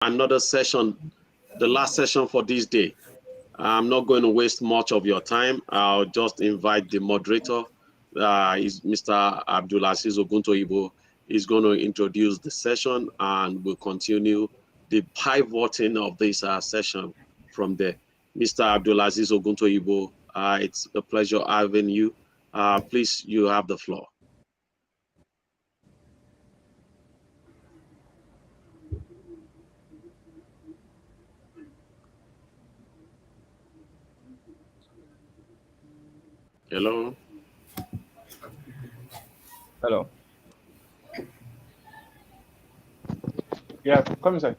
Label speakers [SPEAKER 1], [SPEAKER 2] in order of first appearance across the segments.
[SPEAKER 1] another session, the last session for this day. I'm not going to waste much of your time. I'll just invite the moderator, is Mr. Abdulaziz Oguntoyibo. He's going to introduce the session and we'll continue the pivoting of this session from there. Mr. Abdulaziz Oguntoyibo, it's a pleasure having you. Please, you have the floor. Hello.
[SPEAKER 2] Hello. Yeah, come inside.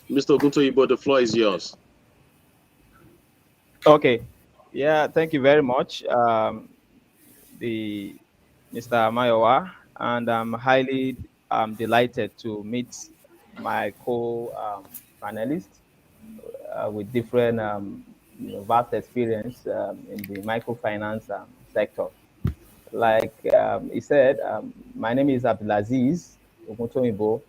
[SPEAKER 1] Mr. Oguntoyibo, the floor is yours.
[SPEAKER 2] Okay. Yeah, thank you very much, Mr. Mayowa, and I'm highly delighted to meet my co-panelists with different vast experience in the microfinance sector. Like he said, my name is Abdulaziz Oguntoyibo,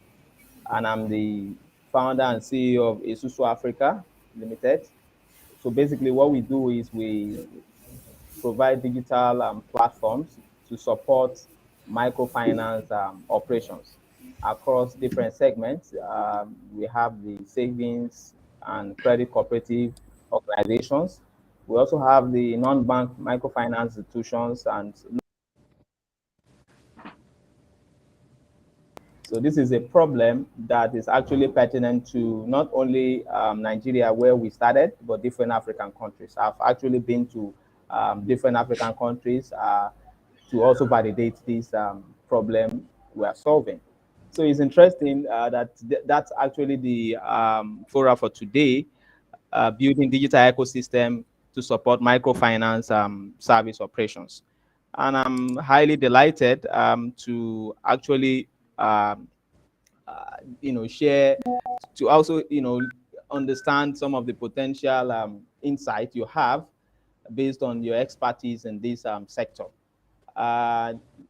[SPEAKER 2] and I'm the founder and CEO of Isusu Africa Limited. So basically, what we do is we provide digital platforms to support microfinance operations across different segments. We have the savings and credit cooperative organizations. We also have the non-bank microfinance institutions, and so this is a problem that is actually pertinent to not only Nigeria, where we started, but different African countries. I've actually been to different African countries to also validate this problem we are solving. So it's interesting that that's actually the forum for today, building digital ecosystem to support microfinance service operations. And I'm highly delighted to actually share, to also understand some of the potential insight you have based on your expertise in this sector.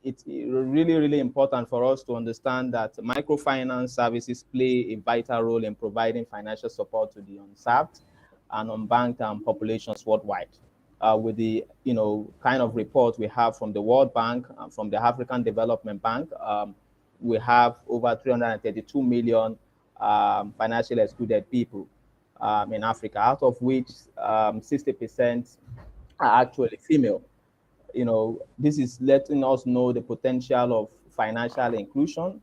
[SPEAKER 2] It's really, really important for us to understand that microfinance services play a vital role in providing financial support to the unserved and unbanked populations worldwide. With the kind of report we have from the World Bank and from the African Development Bank, we have over 332 million financially excluded people in Africa, out of which 60% are actually female. This is letting us know the potential of financial inclusion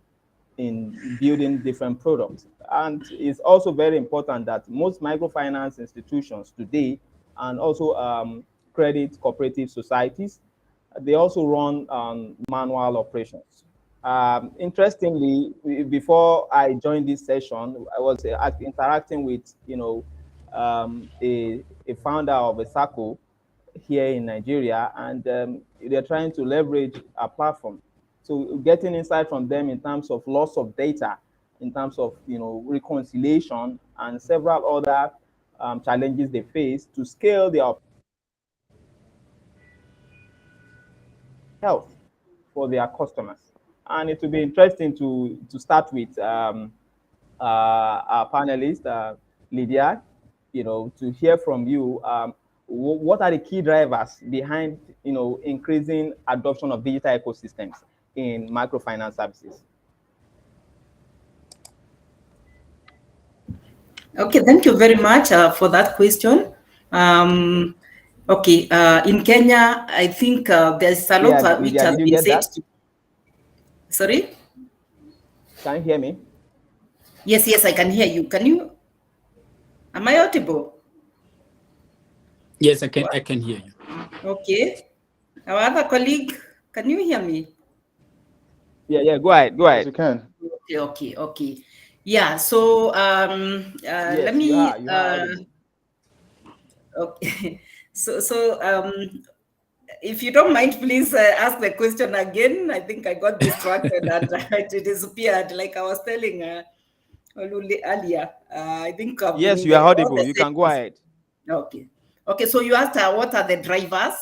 [SPEAKER 2] in building different products. And it's also very important that most microfinance institutions today, and also credit cooperative societies, they also run manual operations. Interestingly, before I joined this session, I was interacting with a founder of a SACCO here in Nigeria, and they're trying to leverage our platform. So getting insight from them in terms of loss of data, in terms of reconciliation, and several other challenges they face to scale their health for their customers. And it will be interesting to start with our panelist, Lydia, to hear from you. What are the key drivers behind increasing adoption of digital ecosystems in microfinance services?
[SPEAKER 3] Okay, thank you very much for that question. Okay, in Kenya, I think there's a lot which has been said. Sorry?
[SPEAKER 2] Can you hear me?
[SPEAKER 3] Yes, I can hear you. Can you? Am I audible?
[SPEAKER 4] Yes, I can hear you.
[SPEAKER 3] Okay. Our other colleague, can you hear me?
[SPEAKER 2] Yeah, go ahead.
[SPEAKER 5] Yes, you can.
[SPEAKER 3] Okay. Yeah, so
[SPEAKER 2] yes,
[SPEAKER 3] let me
[SPEAKER 2] you are
[SPEAKER 3] okay. So if you don't mind, please ask the question again. I think I got distracted and it disappeared, like I was telling Olule earlier. I think
[SPEAKER 2] yes, you are audible. You can go ahead.
[SPEAKER 3] Okay. So you asked what are the drivers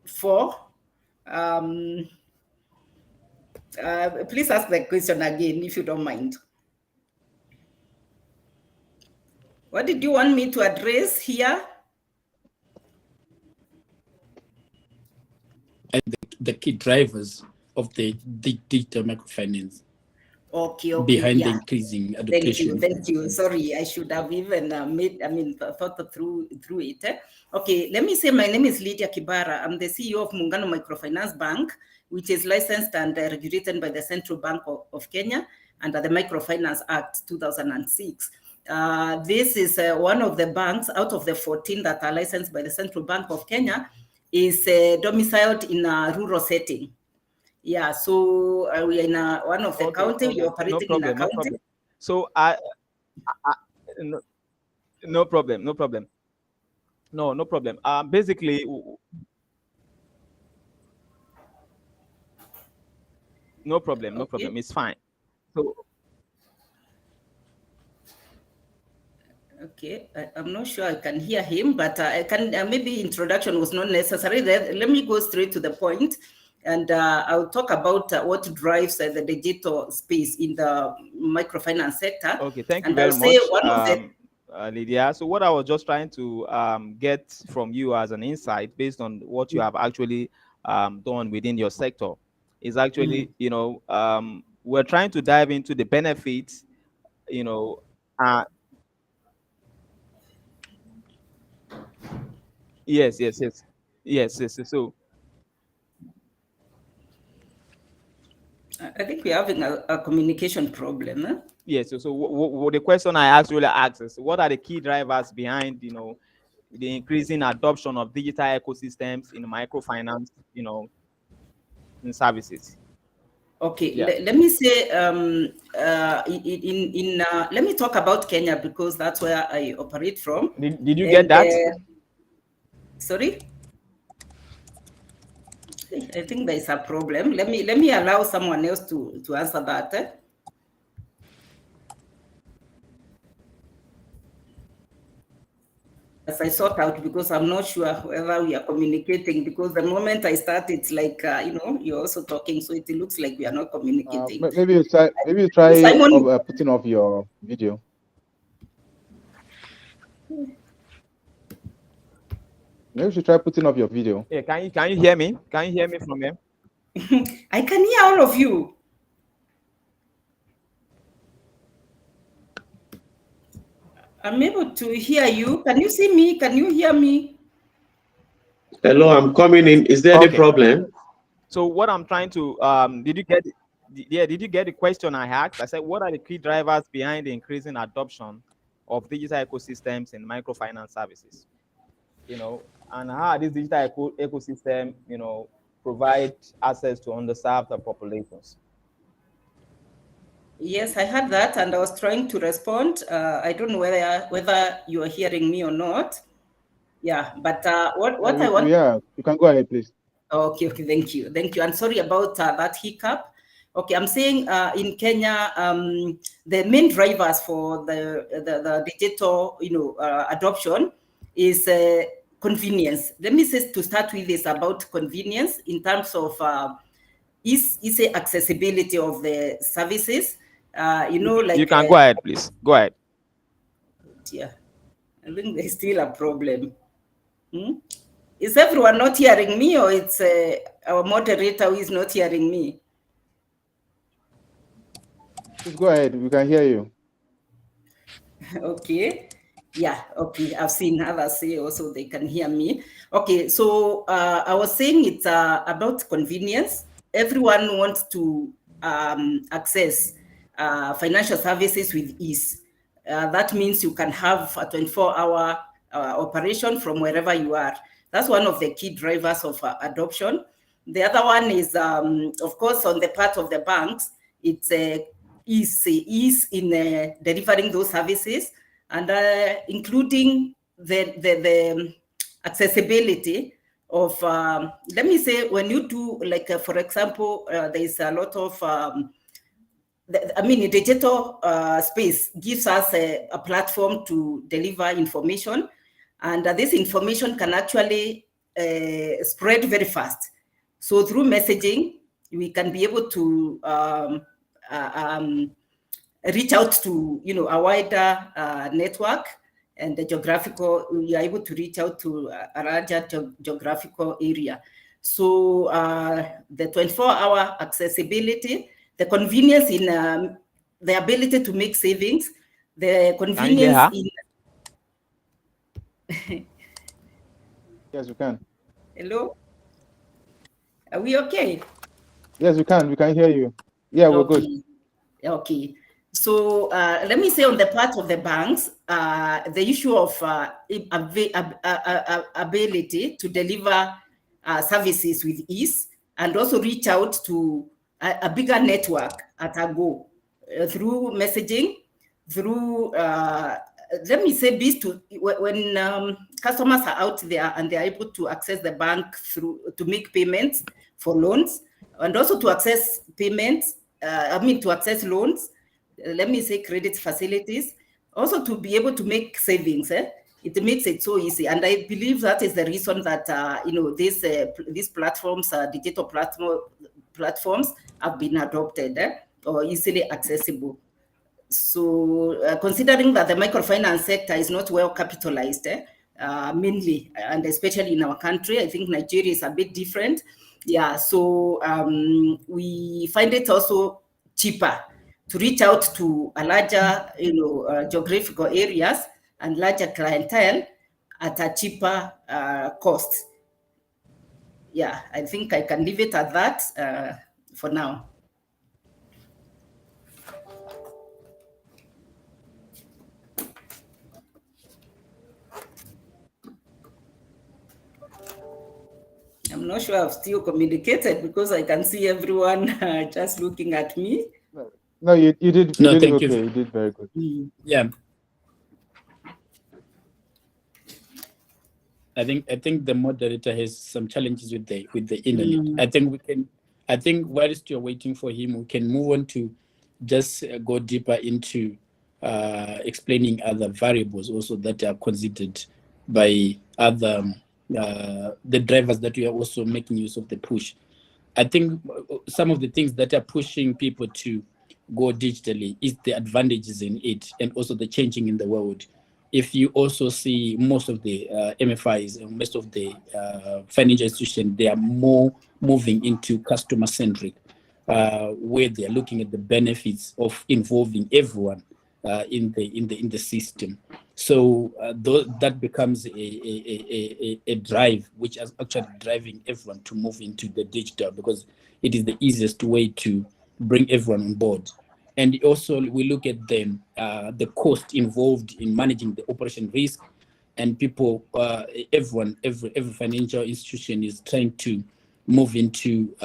[SPEAKER 3] for Please ask the question again, if you don't mind. What did you want me to address here?
[SPEAKER 4] The key drivers of the digital microfinance.
[SPEAKER 3] Okay,
[SPEAKER 4] Behind the
[SPEAKER 3] yeah.
[SPEAKER 4] increasing adaptation.
[SPEAKER 3] Thank you. Sorry, I should have even thought through it. Okay, let me say my name is Lydia Kibara. I'm the CEO of Muungano Microfinance Bank, which is licensed and regulated by the Central Bank of Kenya under the Microfinance Act 2006. This is one of the banks out of the 14 that are licensed by the Central Bank of Kenya, is domiciled in a rural setting. Yeah, so we are in one of the county. We're operating in a county.
[SPEAKER 2] Problem. So no problem. No problem. Basically, no problem. It's fine. So
[SPEAKER 3] okay, I'm not sure I can hear him, but I can. Maybe introduction was not necessary. Let me go straight to the point. And I'll talk about what drives the digital space in the microfinance sector.
[SPEAKER 2] Okay, thank you very much, Lydia. So what I was just trying to get from you as an insight based on what you have actually done within your sector is actually, we're trying to dive into the benefits, yes. So
[SPEAKER 3] I think we're having a communication problem. Huh?
[SPEAKER 2] Yes. So the question I actually asked is, what are the key drivers behind, the increasing adoption of digital ecosystems in microfinance, in services?
[SPEAKER 3] Okay, yeah. Let me say, let me talk about Kenya because that's where I operate from.
[SPEAKER 2] Did you get that?
[SPEAKER 3] Sorry? I think there's a problem. Let me allow someone else to answer that. As I sort out, because I'm not sure whether we are communicating, because the moment I start, it's like, you're also talking, so it looks like we are not communicating.
[SPEAKER 5] Maybe you try putting off your video. Maybe you should try putting off your video.
[SPEAKER 2] Yeah, can you hear me? Can you hear me from here?
[SPEAKER 3] I can hear all of you. I'm able to hear you. Can you see me? Can you hear me?
[SPEAKER 1] Hello, I'm coming in. Is there any problem?
[SPEAKER 2] So what I'm trying to did you get the question I asked? I said, what are the key drivers behind the increasing adoption of digital ecosystems in microfinance services? And how this digital ecosystem, provide access to underserved populations.
[SPEAKER 3] Yes, I heard that, and I was trying to respond. I don't know whether you are hearing me or not. Yeah, but what I want.
[SPEAKER 5] Yeah, you can go ahead, please.
[SPEAKER 3] Okay, thank you. And sorry about that hiccup. Okay, I'm saying in Kenya, the main drivers for the digital, adoption is convenience. Let me say to start with is about convenience in terms of is the accessibility of the services. Like
[SPEAKER 2] you can go ahead, please. Go ahead.
[SPEAKER 3] Yeah, I think there's still a problem. Is everyone not hearing me, or it's our moderator who is not hearing me?
[SPEAKER 5] Please go ahead. We can hear you.
[SPEAKER 3] Okay. Yeah, okay. I've seen others say also they can hear me. Okay, so I was saying it's about convenience. Everyone wants to access financial services with ease. That means you can have a 24-hour operation from wherever you are. That's one of the key drivers of adoption. The other one is, of course, on the part of the banks, it's ease in delivering those services, and including the accessibility of, let me say, when you do, like, for example, there is a lot of, digital space gives us a platform to deliver information, and this information can actually spread very fast. So through messaging, we can be able to reach out to, a wider network, and the geographical, we are able to reach out to a larger geographical area. So the 24-hour accessibility, the convenience in the ability to make savings, the convenience in...
[SPEAKER 5] Yes, we can.
[SPEAKER 3] Hello? Are we okay?
[SPEAKER 5] Yes, we can. We can hear you. Yeah, we're good.
[SPEAKER 3] Okay. So let me say, on the part of the banks, the issue of ability to deliver services with ease, and also reach out to a bigger network at a go, through messaging, through, let me say, when customers are out there and they're able to access the bank to make payments for loans, and also to access payments, to access loans, let me say credit facilities, also to be able to make savings. It makes it so easy, and I believe that is the reason that these platforms, digital platforms, have been adopted, or easily accessible. So considering that the microfinance sector is not well capitalized, mainly, and especially in our country, I think Nigeria is a bit different. Yeah, so we find it also cheaper to reach out to a larger, geographical areas and larger clientele at a cheaper cost. Yeah, I think I can leave it at that for now. I'm not sure I've still communicated, because I can see everyone just looking at me.
[SPEAKER 5] No, you did.
[SPEAKER 4] No,
[SPEAKER 5] You did
[SPEAKER 4] thank
[SPEAKER 5] okay.
[SPEAKER 4] you.
[SPEAKER 5] You did very good.
[SPEAKER 4] Yeah. I think the moderator has some challenges with the internet. I think whilst you're waiting for him, we can move on to just go deeper into explaining other variables also that are considered by other the drivers that we are also making use of the push. I think some of the things that are pushing people to go digitally is the advantages in it, and also the changing in the world. If you also see most of the MFIs and most of the financial institutions, they are more moving into customer-centric, where they are looking at the benefits of involving everyone in the system. So that becomes a drive, which is actually driving everyone to move into the digital, because it is the easiest way to bring everyone on board. And also we look at the cost involved in managing the operation risk, and people, every financial institution is trying to move into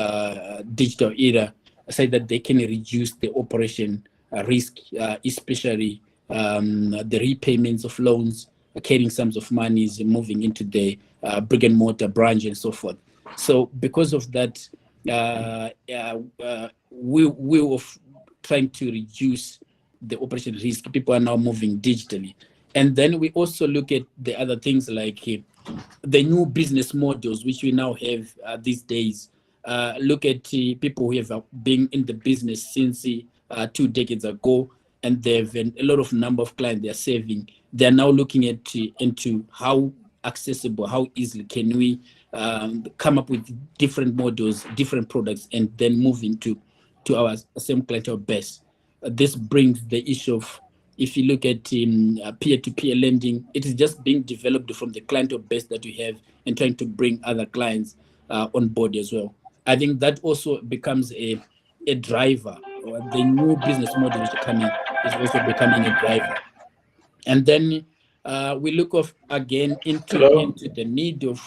[SPEAKER 4] digital era, so that they can reduce the operation risk, especially the repayments of loans, carrying sums of money, moving into the brick and mortar branch and so forth. So because of that, we were trying to reduce the operation risk. People are now moving digitally. And then we also look at the other things like the new business models, which we now have these days. Look at people who have been in the business since 2 decades ago, and they've a lot of number of clients they're serving. They're now looking at into how accessible, how easily can we come up with different models, different products, and then move into our same clientele base. This brings the issue of, if you look at peer-to-peer lending, it is just being developed from the clientele base that we have and trying to bring other clients on board as well. I think that also becomes a driver. The new business model which are coming is also becoming a driver. And then we look again into the need of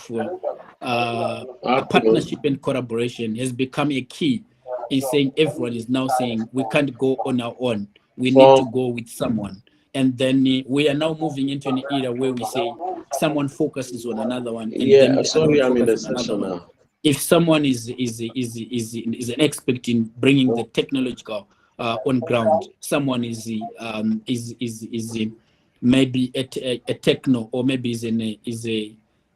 [SPEAKER 4] a partnership and collaboration has become a key in saying everyone is now saying we can't go on our own. We need to go with someone. And then we are now moving into an era where we say someone focuses on another one, and then the other one focuses on another one. If someone is an expert in bringing the technological on ground, someone is maybe a techno, or maybe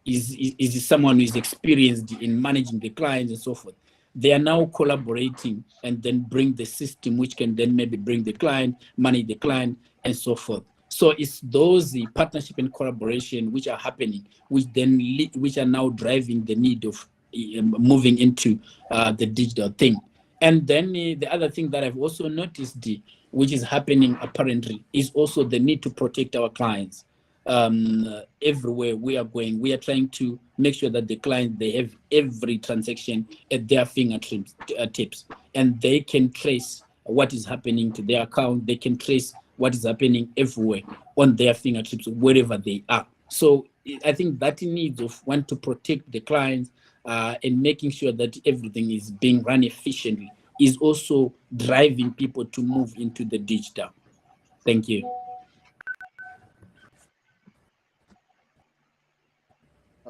[SPEAKER 4] is someone who is experienced in managing the clients and so forth. they are now collaborating and then bring the system which can then maybe bring the client, manage the client, and so forth. So it's those the partnership and collaboration which are happening, which are now driving the need of moving into the digital thing. And then the other thing that I've also noticed, which is happening apparently, is also the need to protect our clients. Everywhere we are going, we are trying to make sure that the client, they have every transaction at their fingertips, and they can trace what is happening to their account. They can trace what is happening everywhere on their fingertips, wherever they are. So I think that needs of want to protect the clients and making sure that everything is being run efficiently is also driving people to move into the digital. Thank you.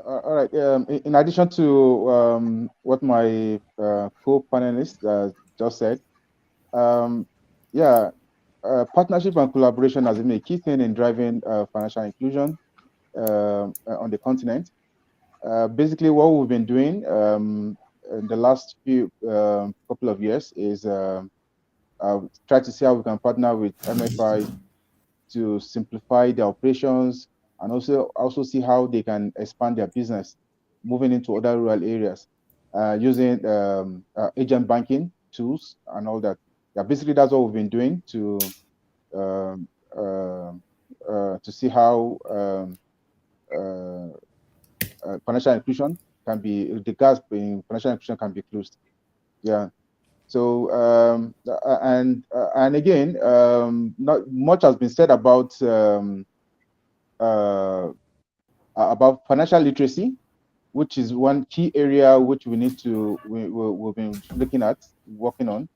[SPEAKER 5] All right. In addition to what my co-panelist just said, partnership and collaboration has been a key thing in driving financial inclusion on the continent. Basically, what we've been doing in the last few couple of years is try to see how we can partner with MFIs to simplify their operations, and also see how they can expand their business, moving into other rural areas, using agent banking tools and all that. Yeah, basically that's what we've been doing to see how financial inclusion can be, the gap in financial inclusion can be closed. Yeah. So and again, not much has been said about financial literacy, which is one key area which we've been looking at, working on,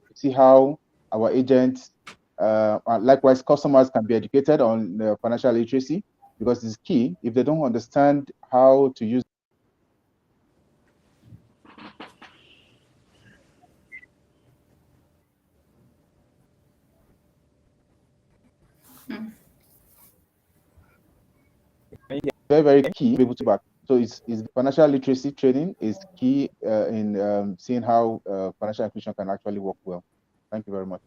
[SPEAKER 5] to see how our agents, likewise customers, can be educated on financial literacy, because it's key. If they don't understand how to use very key to be able to back. So it's financial literacy training is key in seeing how financial inclusion can actually work well. Thank you very much.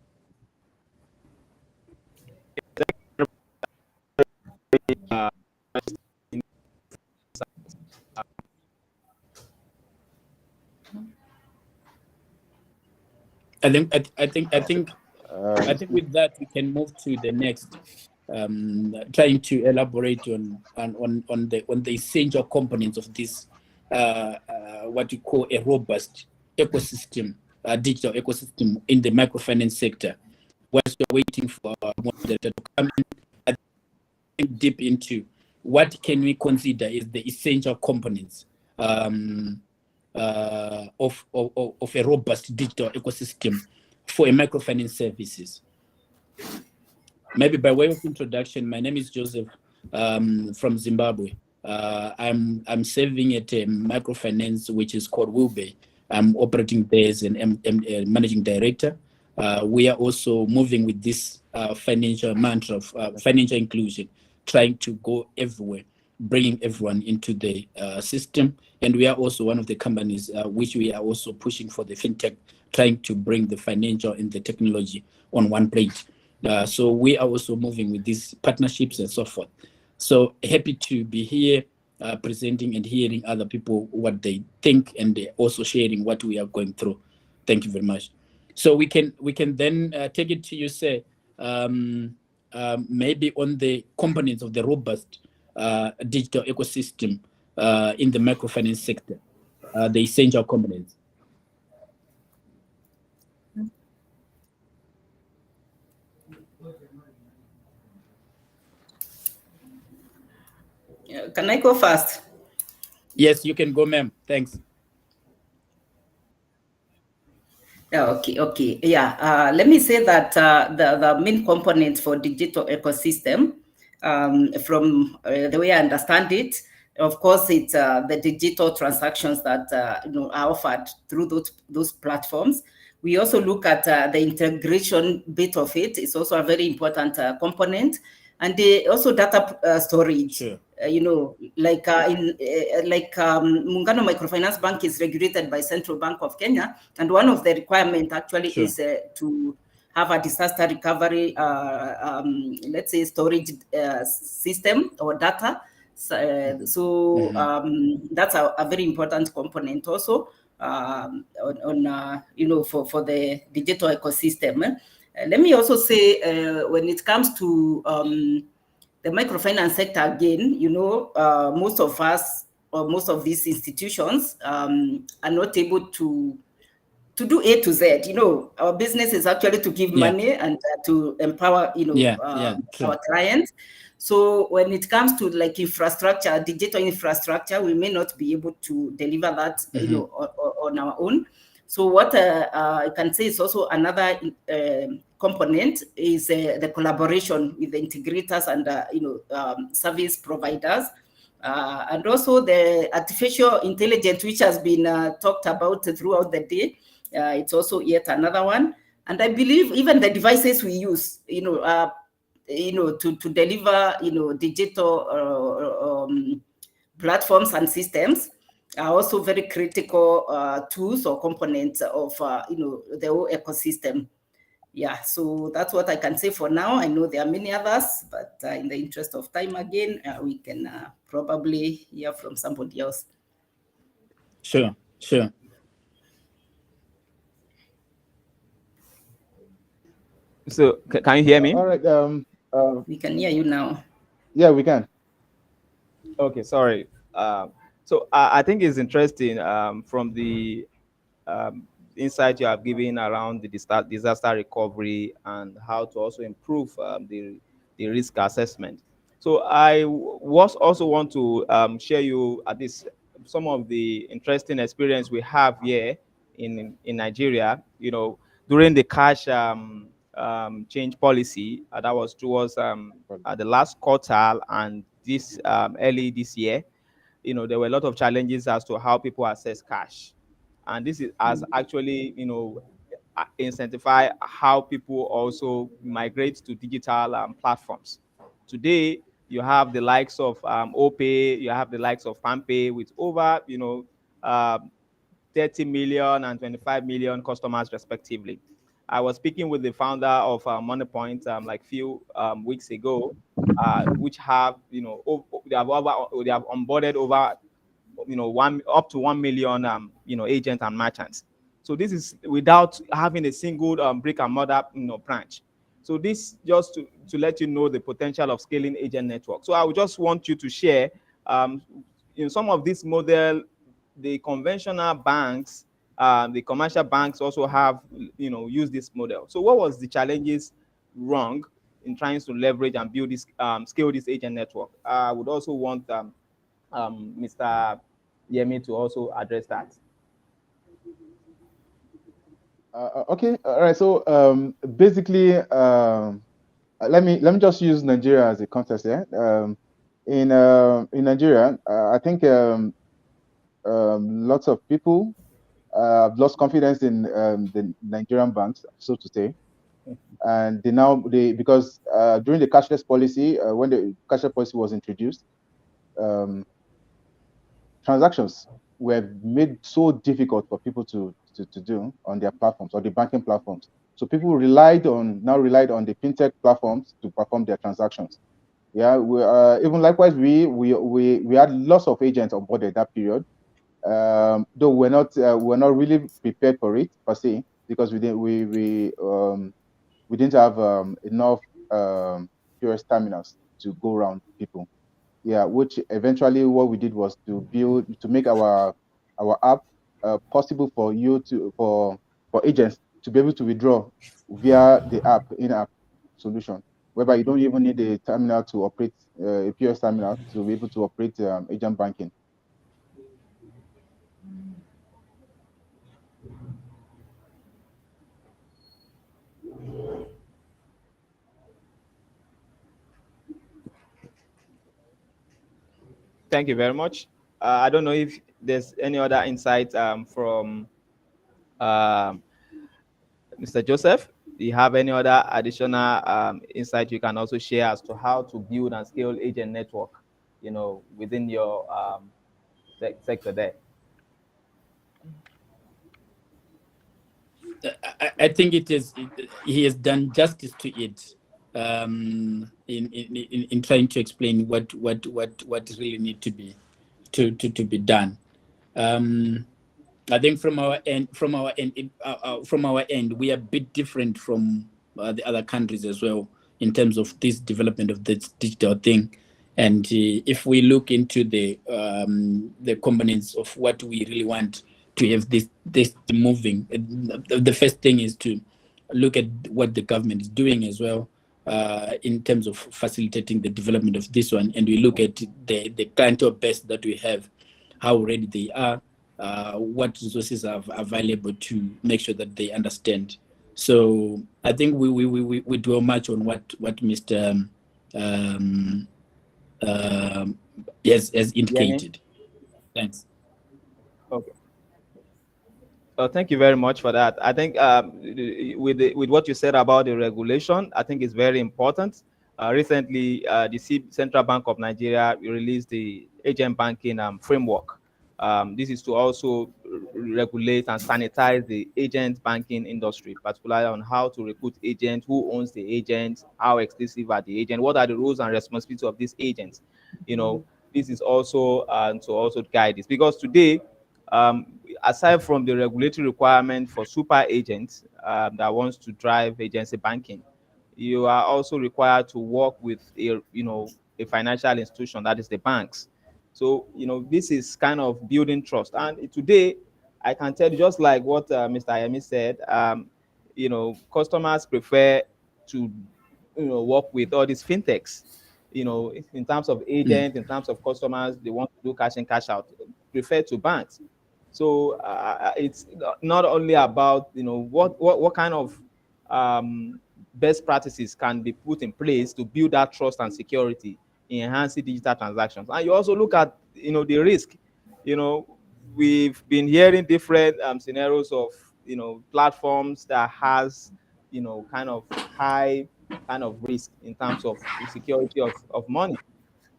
[SPEAKER 4] I think with that we can move to the next, trying to elaborate on the essential components of this, what you call a robust ecosystem, digital ecosystem in the microfinance sector. Whilst we're waiting for our moderator to come in, I think deep into what can we consider is the essential components of a robust digital ecosystem for a microfinance services. Maybe by way of introduction, my name is Joseph from Zimbabwe. I'm serving at a microfinance which is called Wilbay. I'm operating there as an managing director. We are also moving with this financial mantra of financial inclusion, trying to go everywhere, bringing everyone into the system. And we are also one of the companies which we are also pushing for the fintech, trying to bring the financial and the technology on one plate. So we are also moving with these partnerships and so forth. So happy to be here presenting and hearing other people what they think, and also sharing what we are going through. Thank you very much. So we can then take it to you, say, maybe on the components of the robust digital ecosystem in the microfinance sector, the essential components.
[SPEAKER 3] Can I go first?
[SPEAKER 4] Yes, you can go, ma'am. Thanks.
[SPEAKER 3] Okay. Yeah. Let me say that the main components for digital ecosystem, from the way I understand it, of course, it's the digital transactions that are offered through those platforms. We also look at the integration bit of it. It's also a very important component, and also data storage.
[SPEAKER 4] Sure.
[SPEAKER 3] Muungano Microfinance Bank is regulated by Central Bank of Kenya, and one of the requirement actually is to have a disaster recovery, let's say, storage system or data. So that's a very important component also for the digital ecosystem. Let me also say, when it comes to the microfinance sector, again, most of us or most of these institutions are not able to do A to Z. Our business is actually to give money and to empower, our clients. So when it comes to like infrastructure, digital infrastructure, we may not be able to deliver that, on our own. So what I can say is also another component is the collaboration with the integrators and service providers. And also the artificial intelligence, which has been talked about throughout the day. It's also yet another one. And I believe even the devices we use, to deliver, digital platforms and systems are also very critical tools or components of, the whole ecosystem. Yeah, so that's what I can say for now. I know there are many others, but in the interest of time, again, we can probably hear from somebody else.
[SPEAKER 4] Sure.
[SPEAKER 2] So can you hear me?
[SPEAKER 5] All right.
[SPEAKER 3] We can hear you now.
[SPEAKER 5] Yeah, we can.
[SPEAKER 2] Okay, sorry. So I think it's interesting from the insight you have given around the disaster recovery and how to also improve the risk assessment. So I was also want to share you at this some of the interesting experience we have here in Nigeria. During the cash change policy that was towards the last quarter and this early this year. There were a lot of challenges as to how people access cash, and has actually incentivize how people also migrate to digital platforms. Today, you have the likes of OPay, you have the likes of PanPay with over 30 million and 25 million customers respectively. I was speaking with the founder of MoneyPoint like few weeks ago, which have they have onboarded over up to 1 million agents and merchants. So this is without having a single brick and mortar branch. So this just to let you know the potential of scaling agent network. So I would just want you to share in some of this model, the conventional banks, the commercial banks also have used this model. So what was the challenges wrong in trying to leverage and build this scale this agent network? I would also want Mr. Yemi to also address that.
[SPEAKER 5] Okay. All right. So basically, let me just use Nigeria as a context here. In Nigeria, I think lots of people have lost confidence in the Nigerian banks, so to say, and because during the cashless policy, when the cashless policy was introduced, transactions were made so difficult for people to do on their platforms or the banking platforms. So people relied on the fintech platforms to perform their transactions. Yeah, even likewise, we had lots of agents on board at that period. Though we're not really prepared for it per se, because we didn't have enough POS terminals to go around people. Yeah, which eventually what we did was to make our app possible for agents to be able to withdraw via the in-app solution, whereby you don't even need a terminal to operate a POS terminal to be able to operate agent banking.
[SPEAKER 2] Thank you very much. I don't know if there's any other insight from Mr. Joseph. Do you have any other additional insight you can also share as to how to build and scale agent network within your sector there?
[SPEAKER 4] I think he has done justice to it in trying to explain what really need to be done. I think from our end, we are a bit different from the other countries as well in terms of this development of this digital thing. And if we look into the components of what we really want to have this moving, the first thing is to look at what the government is doing as well in terms of facilitating the development of this one. And we look at the clientele base that we have, how ready they are, what resources are available to make sure that they understand. So I think we dwell much on what Mr. Has indicated. Thanks.
[SPEAKER 2] Okay. Thank you very much for that. I think with what you said about the regulation, I think it's very important. Recently, the Central Bank of Nigeria released the agent banking framework. This is to also regulate and sanitize the agent banking industry, particularly on how to recruit agents, who owns the agents, how exclusive are the agents, what are the rules and responsibilities of these agents. This is also to also guide this, because today, aside from the regulatory requirement for super agents that wants to drive agency banking, you are also required to work with a financial institution, that is the banks. So this is kind of building trust. And today, I can tell you, just like what Mr. Ayemi said, customers prefer to work with all these fintechs. In terms of agents, in terms of customers, they want to do cash in, cash out, prefer to banks. So it's not only about what kind of best practices can be put in place to build that trust and security, enhancing digital transactions. And you also look at the risk. We've been hearing different scenarios of platforms that has kind of high kind of risk in terms of the security of money.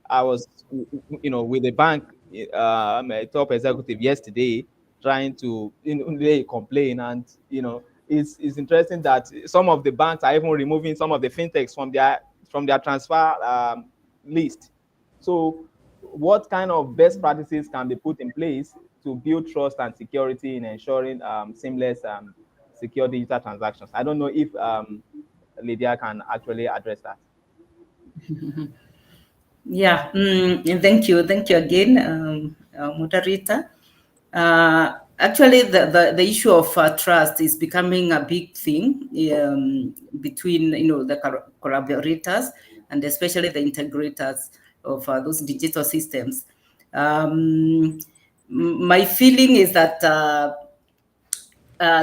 [SPEAKER 2] I was with a bank, a top executive yesterday, trying to lay a complaint, and it's interesting that some of the banks are even removing some of the fintechs from their transfer list. So what kind of best practices can be put in place to build trust and security in ensuring seamless secure digital transactions? I don't know if Lydia can actually address that.
[SPEAKER 3] Yeah, thank you again, moderator. Actually, the issue of trust is becoming a big thing between the collaborators and especially the integrators of those digital systems. My feeling is that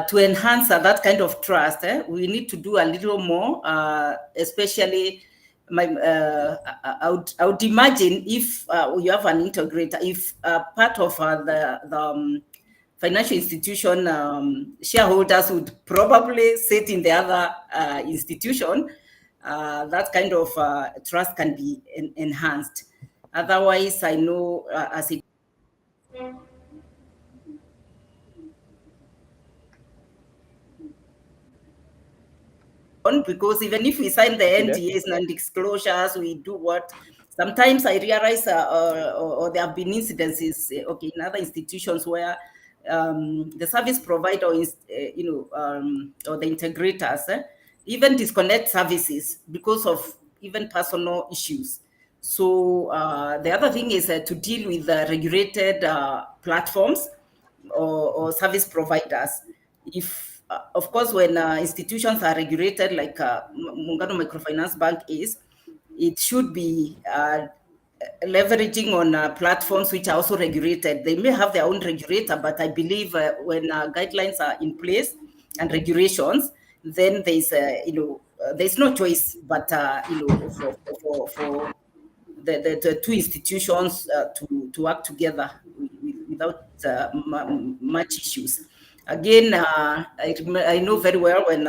[SPEAKER 3] to enhance that kind of trust, we need to do a little more, especially I would imagine if you have an integrator, if part of the financial institution shareholders would probably sit in the other institution, that kind of trust can be enhanced. Otherwise, I know as it because even if we sign the NDAs, non-disclosures, we do what? Sometimes I realize, or there have been incidences, okay, in other institutions where the service provider is, or the integrators, even disconnect services because of even personal issues. So the other thing is to deal with regulated platforms or service providers. If of course, when institutions are regulated like Muungano Microfinance Bank is, it should be leveraging on platforms which are also regulated. They may have their own regulator, but I believe when guidelines are in place and regulations, then there's there's no choice but for the two institutions to work together without much issues. Again, I know very well when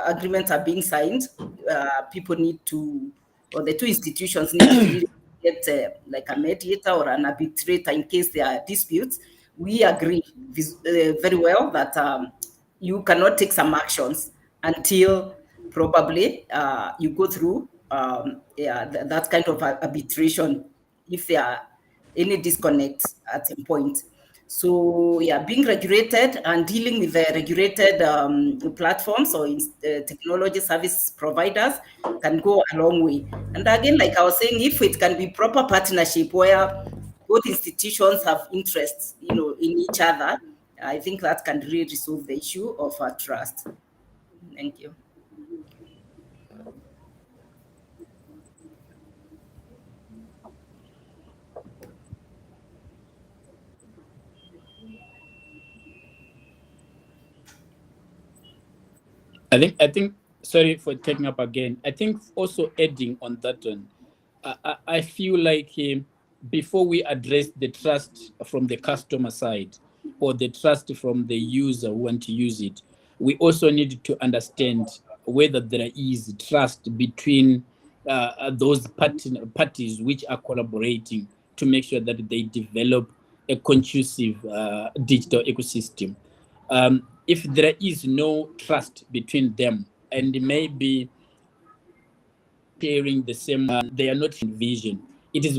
[SPEAKER 3] agreements are being signed, people need to, or the two institutions need to really get like a mediator or an arbitrator in case there are disputes, we agree very well that you cannot take some actions until probably you go through that kind of arbitration if there are any disconnects at some point. So yeah, being regulated and dealing with the regulated platforms or technology service providers can go a long way. And again, like I was saying, if it can be proper partnership where both institutions have interests, in each other, I think that can really resolve the issue of trust. Thank you.
[SPEAKER 4] I think sorry for taking up again. I think also adding on that one, I feel like before we address the trust from the customer side or the trust from the user who want to use it, we also need to understand whether there is trust between those parties which are collaborating to make sure that they develop a conducive digital ecosystem. If there is no trust between them and maybe sharing the same, they are not in vision. It is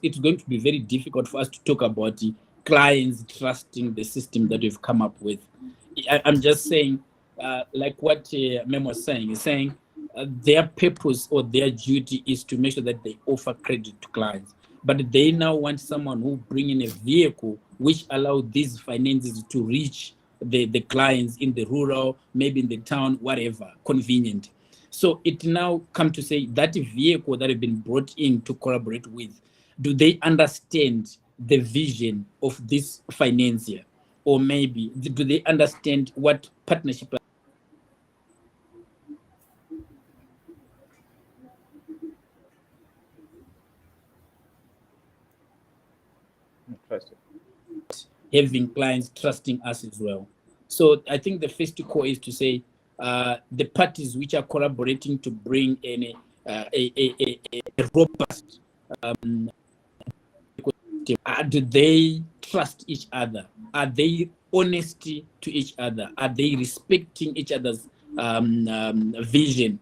[SPEAKER 4] it's going to be very difficult for us to talk about the clients trusting the system that we've come up with. I'm just saying, like what Mem was saying, is saying their purpose or their duty is to make sure that they offer credit to clients. But they now want someone who bring in a vehicle which allow these finances to reach the clients in the rural, maybe in the town, whatever, convenient. So it now come to say that vehicle that have been brought in to collaborate with, do they understand the vision of this financier? Or maybe do they understand what partnership?
[SPEAKER 2] Interesting.
[SPEAKER 4] Having clients trusting us as well. So I think the first core is to say the parties which are collaborating to bring in a robust do they trust each other? Are they honesty to each other? Are they respecting each other's vision?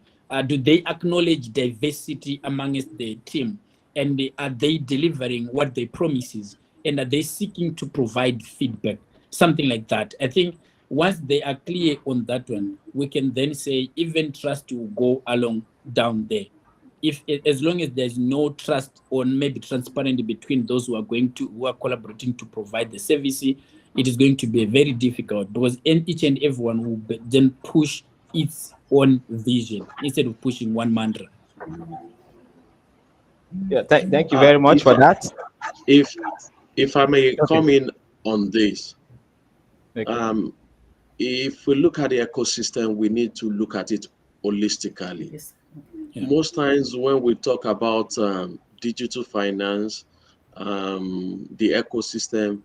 [SPEAKER 4] Do they acknowledge diversity amongst the team? And are they delivering what they promises? And are they seeking to provide feedback? Something like that. I think once they are clear on that one, we can then say even trust will go along down there. If as long as there's no trust or maybe transparency between those who are collaborating to provide the service, it is going to be very difficult because each and everyone will then push its own vision instead of pushing one mantra.
[SPEAKER 2] Yeah, thank you very much
[SPEAKER 1] If
[SPEAKER 2] for that.
[SPEAKER 1] if I may
[SPEAKER 2] Okay.
[SPEAKER 1] come in on this,
[SPEAKER 2] Okay.
[SPEAKER 1] if we look at the ecosystem, we need to look at it holistically.
[SPEAKER 3] Yes.
[SPEAKER 4] Yeah.
[SPEAKER 1] Most times when we talk about digital finance, the ecosystem,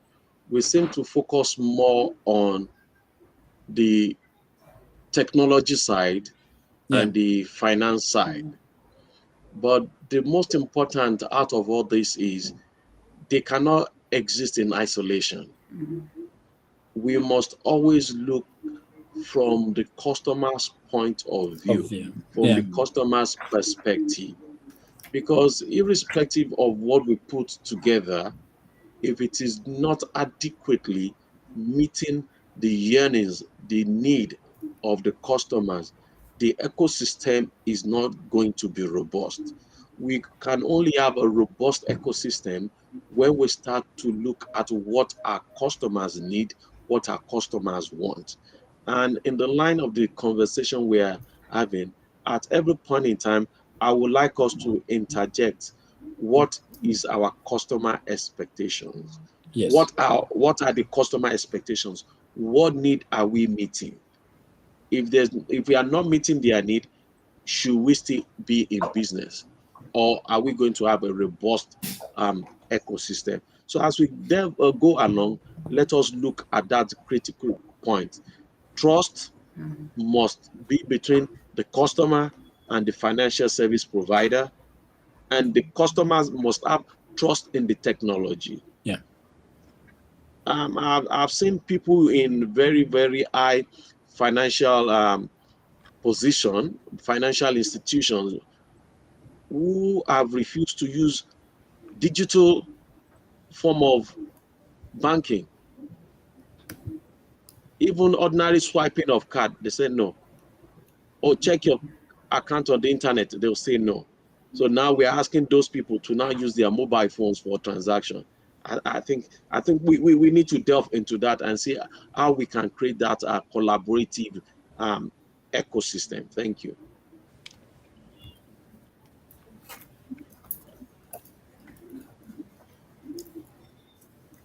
[SPEAKER 1] we seem to focus more on the technology side
[SPEAKER 4] Yeah.
[SPEAKER 1] and the finance side. But the most important out of all this is they cannot exist in isolation. We must always look from the customer's point of view,
[SPEAKER 4] Obvious.
[SPEAKER 1] from
[SPEAKER 4] Yeah.
[SPEAKER 1] the customer's perspective. Because irrespective of what we put together, if it is not adequately meeting the yearnings, the need of the customers, the ecosystem is not going to be robust. We can only have a robust ecosystem when we start to look at what our customers need, what our customers want. And in the line of the conversation we are having, at every point in time, I would like us to interject what is our customer expectations.
[SPEAKER 4] Yes.
[SPEAKER 1] What are the customer expectations? What need are we meeting? If we are not meeting their need, should we still be in business, or are we going to have a robust ecosystem? So as we go along, let us look at that critical point. Trust must be between the customer and the financial service provider. and the customers must have trust in the technology.
[SPEAKER 4] Yeah.
[SPEAKER 1] I've seen people in very, very high financial position, financial institutions, who have refused to use digital form of banking. Even ordinary swiping of card, they say no. Or check your account on the internet, they'll say no. So now we're asking those people to now use their mobile phones for transaction. I think we need to delve into that and see how we can create that collaborative um, ecosystem. Thank you.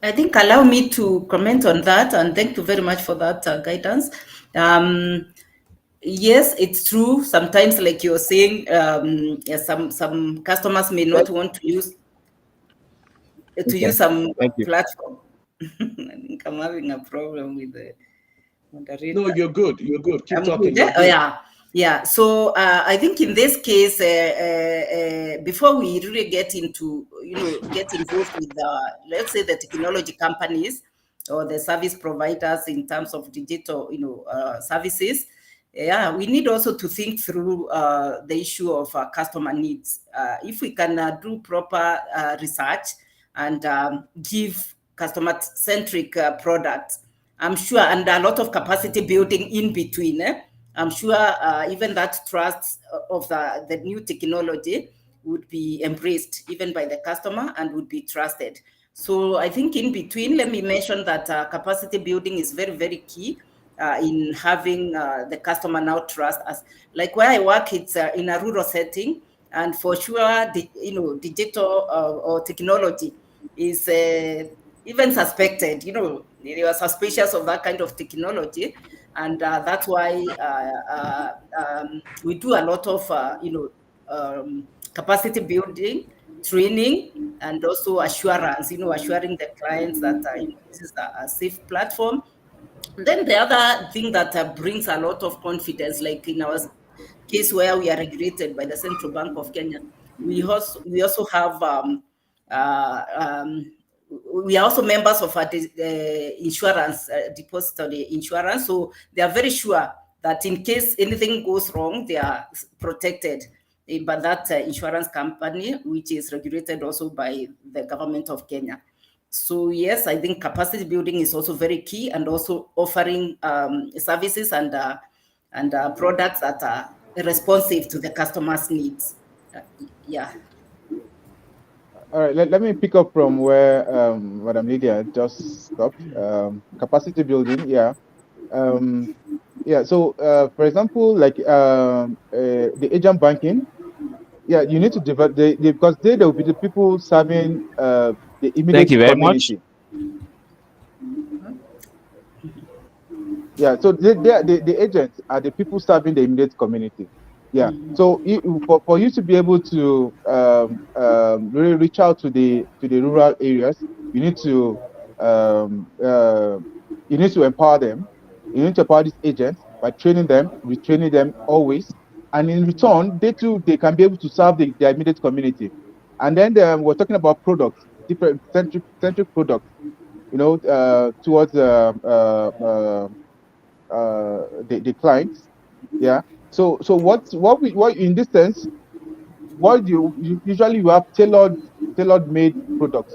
[SPEAKER 3] I think allow me to comment on that, and thank you very much for that guidance. Yes, it's true. Sometimes, like you're saying, yeah, some customers may not want to
[SPEAKER 5] Okay.
[SPEAKER 3] use some
[SPEAKER 5] Thank you.
[SPEAKER 3] platform. I think I'm having a problem with the
[SPEAKER 1] No,
[SPEAKER 3] moderator.
[SPEAKER 1] you're good. You're good. Keep
[SPEAKER 3] I'm
[SPEAKER 1] talking.
[SPEAKER 3] good.
[SPEAKER 1] You're
[SPEAKER 3] Oh,
[SPEAKER 1] good.
[SPEAKER 3] yeah. Yeah. So I think in this case, before we really get into, get involved with let's say the technology companies or the service providers in terms of digital, services, yeah, we need also to think through the issue of customer needs. If we can do proper research and give customer-centric products, I'm sure, and a lot of capacity building in between. I'm sure even that trust of the new technology would be embraced even by the customer and would be trusted. So I think in between, let me mention that capacity building is very, very key in having the customer now trust us. Like where I work, it's in a rural setting, and for sure, digital or technology is even suspected. They were suspicious of that kind of technology, and that's why we do a lot of capacity building, training, and also assurance. Assuring the clients that this is a safe platform. Then the other thing that brings a lot of confidence, like in our case where we are regulated by the Central Bank of Kenya, we also have we are also members of insurance, depository insurance. So they are very sure that in case anything goes wrong, they are protected by that insurance company, which is regulated also by the government of Kenya. So yes, I think capacity building is also very key, and also offering services and products that are responsive to the customer's needs. Yeah.
[SPEAKER 5] All right, let me pick up from where Madam Lydia just stopped. Capacity building, yeah. Yeah, so for example, like the agent banking, yeah, you need to develop because they will be the people serving the
[SPEAKER 2] Thank
[SPEAKER 5] immediate
[SPEAKER 2] you very much.
[SPEAKER 5] community. Yeah, so the agents are the people serving the immediate community. Yeah, so for you to be able to really reach out to the rural areas, you need to um, uh, you need to empower them. You need to empower these agents by training them, retraining them always, and in return, they can be able to serve their immediate community. And then we're talking about products, different centric products, towards the clients. Yeah. So what in this sense, what usually you have tailored made products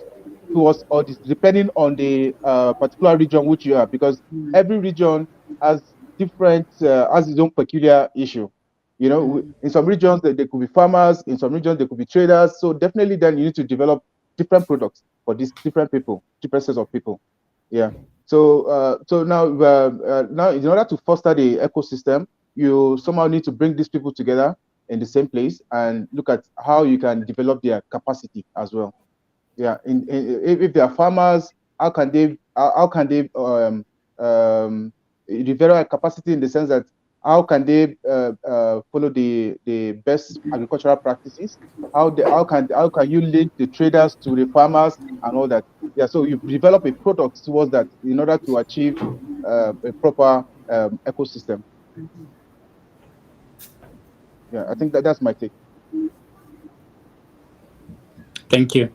[SPEAKER 5] towards all this, depending on the particular region which you are, because every region has has its own peculiar issue. In some regions there could be farmers, in some regions there could be traders. So definitely then you need to develop different products for these different people, different sets of people. Yeah. So now in order to foster the ecosystem, you somehow need to bring these people together in the same place and look at how you can develop their capacity as well. Yeah. If they are farmers, how can they develop capacity in the sense that how can they follow the best agricultural practices? How can you link the traders to the farmers and all that? Yeah, so you develop a product towards that in order to achieve a proper ecosystem. Yeah, I think that's my take.
[SPEAKER 4] Thank you.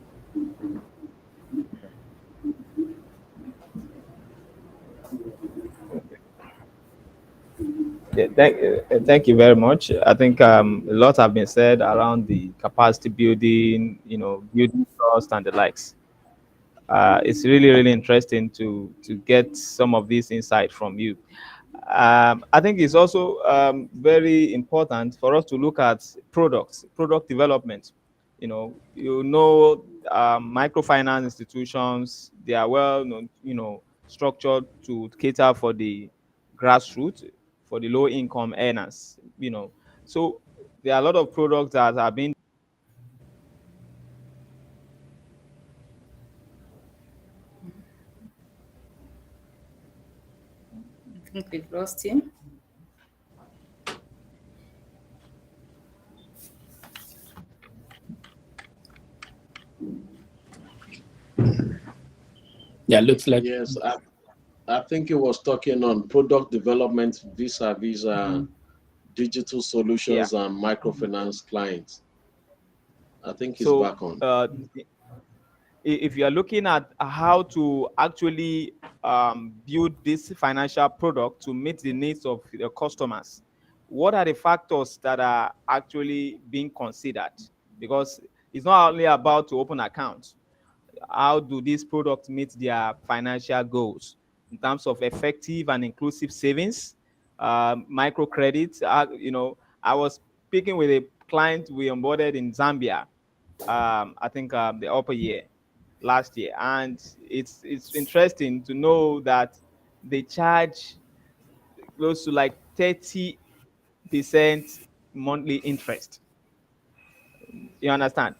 [SPEAKER 2] Yeah, thank you very much. I think a lot have been said around the capacity building, building trust and the likes. It's really, really interesting to get some of this insight from you. I think it's also very important for us to look at product development. Microfinance institutions, they are well known, structured to cater for the grassroots, for the low income earners. So there are a lot of products that are being.
[SPEAKER 3] I think we've lost him.
[SPEAKER 4] Yeah, looks like.
[SPEAKER 1] Yes, I think he was talking on product development vis-a-vis digital
[SPEAKER 2] Yeah.
[SPEAKER 1] solutions and microfinance clients. I think he's
[SPEAKER 2] So
[SPEAKER 1] back on.
[SPEAKER 2] If you are looking at how to actually build this financial product to meet the needs of the customers, what are the factors that are actually being considered? Because it's not only about to open accounts. How do these products meet their financial goals in terms of effective and inclusive savings, microcredits? I was speaking with a client we onboarded in Zambia. I think the upper year last year, and it's interesting to know that they charge close to like 30% monthly interest. You understand?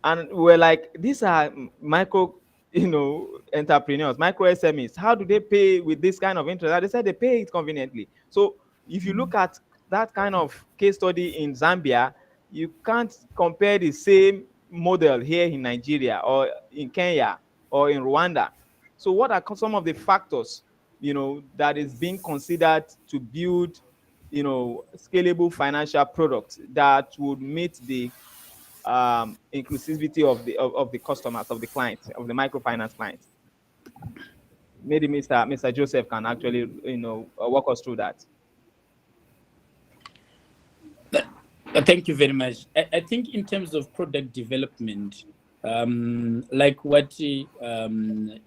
[SPEAKER 2] And we're like, these are micro, entrepreneurs, micro SMEs. How do they pay with this kind of interest? And they said they pay it conveniently. So if you look at that kind of case study in Zambia, you can't compare the same model here in Nigeria or in Kenya or in Rwanda. So what are some of the factors, that is being considered to build, scalable financial products that would meet the inclusivity of the customers, of the clients, of the microfinance clients? Maybe Mr. Joseph can actually walk us through that.
[SPEAKER 4] Thank you very much. I think in terms of product development, like what it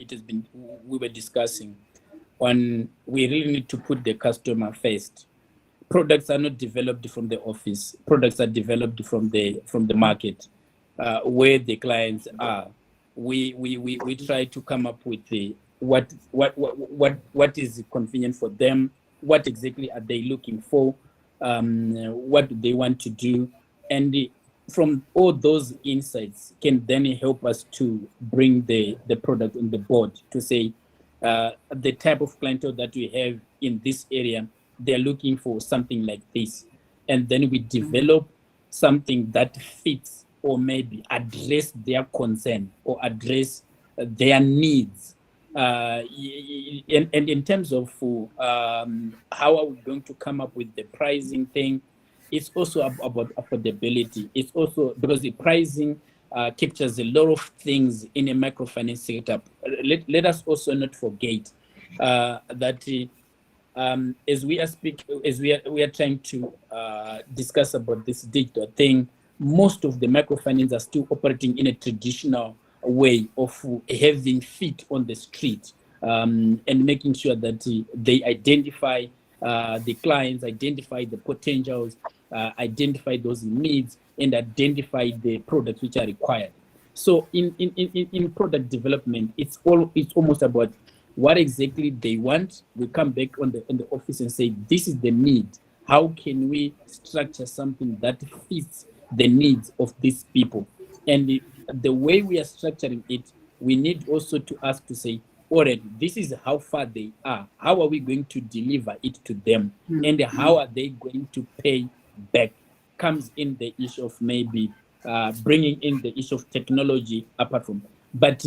[SPEAKER 4] has been we were discussing, we really need to put the customer first. Products are not developed from the office. Products are developed from the market, where the clients are. We try to come up with what is convenient for them. What exactly are they looking for? What do they want to do? And from all those insights can then help us to bring the product on the board to say the type of clientele that we have in this area, they're looking for something like this. And then we develop something that fits or maybe address their concern or address their needs. And in terms of how are we going to come up with the pricing thing, it's also about affordability. It's also because the pricing captures a lot of things in a microfinance setup. Let us also not forget that as we are trying to discuss about this digital thing, most of the microfinance are still operating in a traditional way of having feet on the street and making sure that they identify the clients, identify the potentials, identify those needs, and identify the products which are required. So in product development, it's almost about what exactly they want. We come back on the office and say, this is the need. How can we structure something that fits the needs of these people? And the way we are structuring it, we need also to ask to say, already, this is how far they are. How are we going to deliver it to them? And how are they going to pay back? Comes in the issue of maybe bringing in the issue of technology apart from. But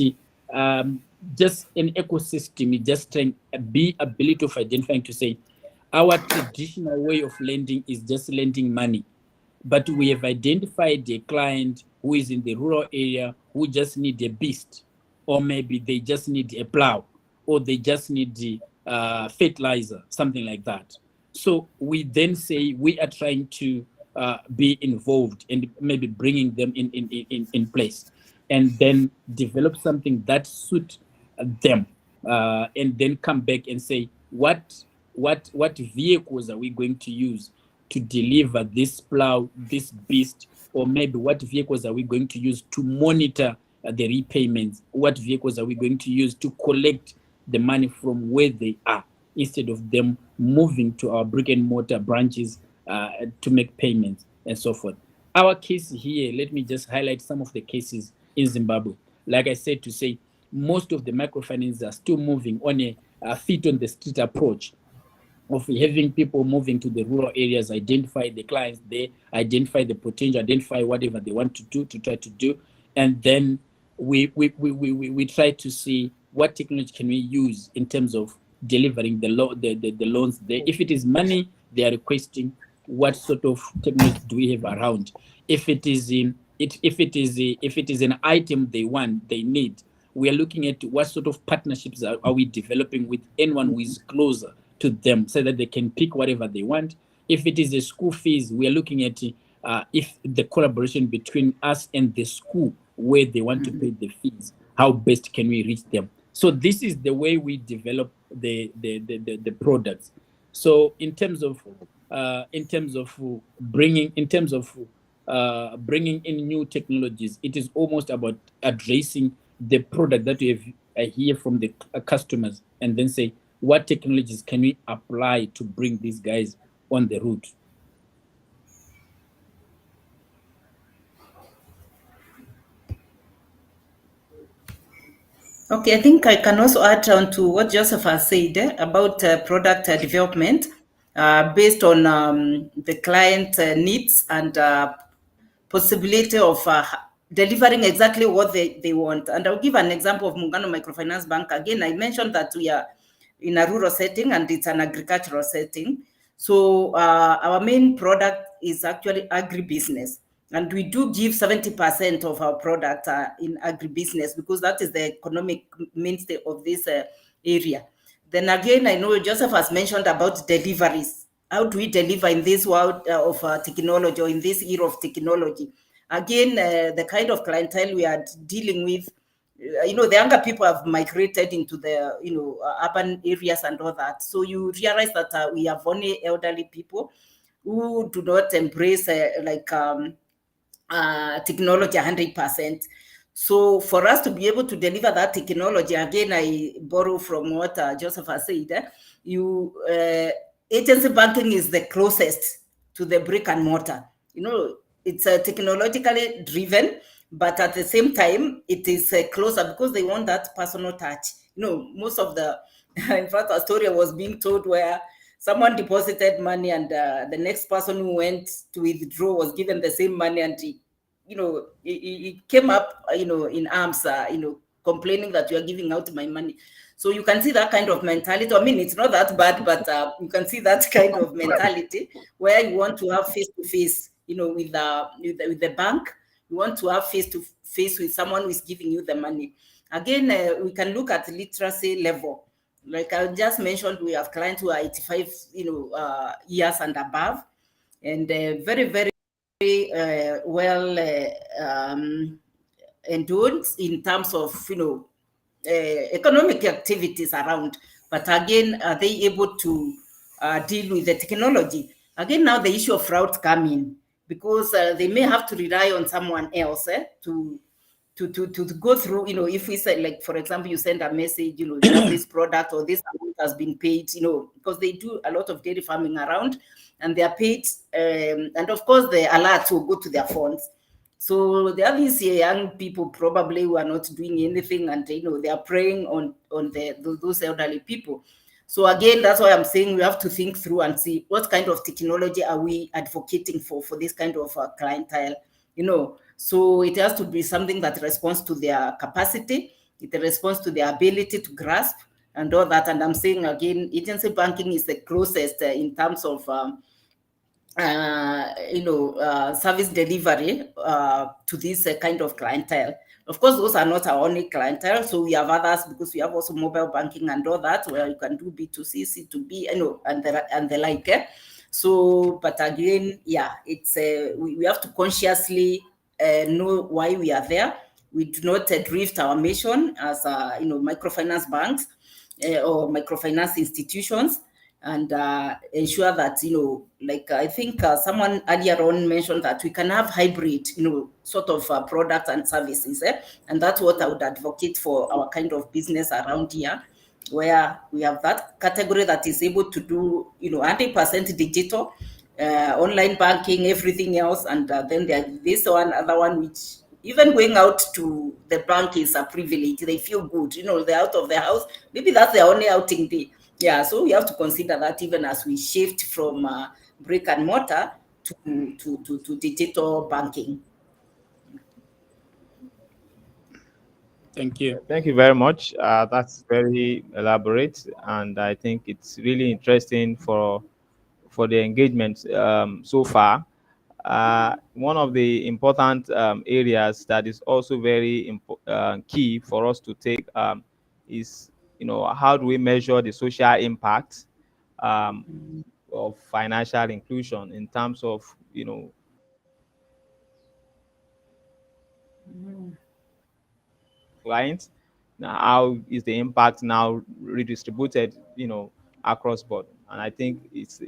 [SPEAKER 4] just an ecosystem, just trying be ability of identifying to say, our traditional way of lending is just lending money. But we have identified a client who is in the rural area who just need a beast, or maybe they just need a plow, or they just need the fertilizer, something like that. So we then say we are trying to be involved and maybe bringing them in place, and then develop something that suit them, and then come back and say what vehicles are we going to use to deliver this plow, this beast, or maybe what vehicles are we going to use to monitor the repayments? What vehicles are we going to use to collect the money from where they are, instead of them moving to our brick and mortar branches to make payments and so forth. Our case here, let me just highlight some of the cases in Zimbabwe. Like I said, to say most of the microfinance are still moving on a feet on the street approach of having people moving to the rural areas, identify the clients there, identify the potential, identify whatever they want to do, to try to do. And then we try to see what technology can we use in terms of delivering the loans there. If it is money they are requesting, what sort of technology do we have around? If it is an item they need, we are looking at what sort of partnerships are we developing with anyone who is closer to them, so that they can pick whatever they want. If it is a school fees, we are looking at if the collaboration between us and the school where they want to pay the fees, how best can we reach them? So this is the way we develop the products. So in terms of bringing in new technologies, it is almost about addressing the product that we have hear from the customers, and then say, what technologies can we apply to bring these guys on the route?
[SPEAKER 3] Okay, I think I can also add on to what Joseph has said about product development based on the client needs and possibility of delivering exactly what they want. And I'll give an example of Muungano Microfinance Bank. Again, I mentioned that we are in a rural setting and it's an agricultural setting. So our main product is actually agribusiness. And we do give 70% of our product in agribusiness, because that is the economic mainstay of this area. Then again, I know Joseph has mentioned about deliveries. How do we deliver in this world of technology, or in this era of technology? Again, the kind of clientele we are dealing with, the younger people have migrated into the, urban areas and all that. So you realize that we have only elderly people who do not embrace technology 100%. So for us to be able to deliver that technology, again, I borrow from what Joseph has said. Agency banking is the closest to the brick and mortar. It's technologically driven, but at the same time, it is closer, because they want that personal touch. Most of the, in fact, a story was being told where someone deposited money, and the next person who went to withdraw was given the same money, and he came up, in arms, complaining that you are giving out my money. So you can see that kind of mentality. I mean, it's not that bad, but you can see that kind of mentality where you want to have face-to-face, with the bank. You want to have face-to-face with someone who is giving you the money. Again, we can look at literacy level. Like I just mentioned, we have clients who are 85, years and above, and very, very well endured in terms of economic activities around. But again, are they able to deal with the technology? Again, now the issue of fraud come in, because they may have to rely on someone else to go through, if we say, like, for example, you send a message, you have this product, or this amount has been paid, because they do a lot of dairy farming around, and they are paid, and of course the alerts will go to their phones. So there are these young people probably who are not doing anything, and they are preying on those elderly people. So again, that's why I'm saying we have to think through and see what kind of technology are we advocating for this kind of clientele. So it has to be something that responds to their capacity, it responds to their ability to grasp and all that. And I'm saying again, agency banking is the closest in terms of service delivery to this kind of clientele. Of course, those are not our only clientele. So we have others, because we have also mobile banking and all that, where you can do B2C, C2B, and the like. So, but again, yeah, it's we have to consciously know why we are there. We do not drift our mission as microfinance banks or microfinance institutions, and ensure that, like I think someone earlier on mentioned that we can have hybrid, sort of products and services, and that's what I would advocate for our kind of business around here, where we have that category that is able to do 100% digital, online banking, everything else, and then there's this other one which, even going out to the bank is a privilege. They feel good, they're out of the house. Maybe that's their only outing day. Yeah, so we have to consider that even as we shift from brick and mortar to digital banking.
[SPEAKER 4] Thank you.
[SPEAKER 2] Thank you very much. That's very elaborate, and I think it's really interesting for the engagement so far. One of the important areas that is also very key for us to take is, how do we measure the social impact um, of financial inclusion in terms of, clients. Now, how is the impact now redistributed, across board? And I think it's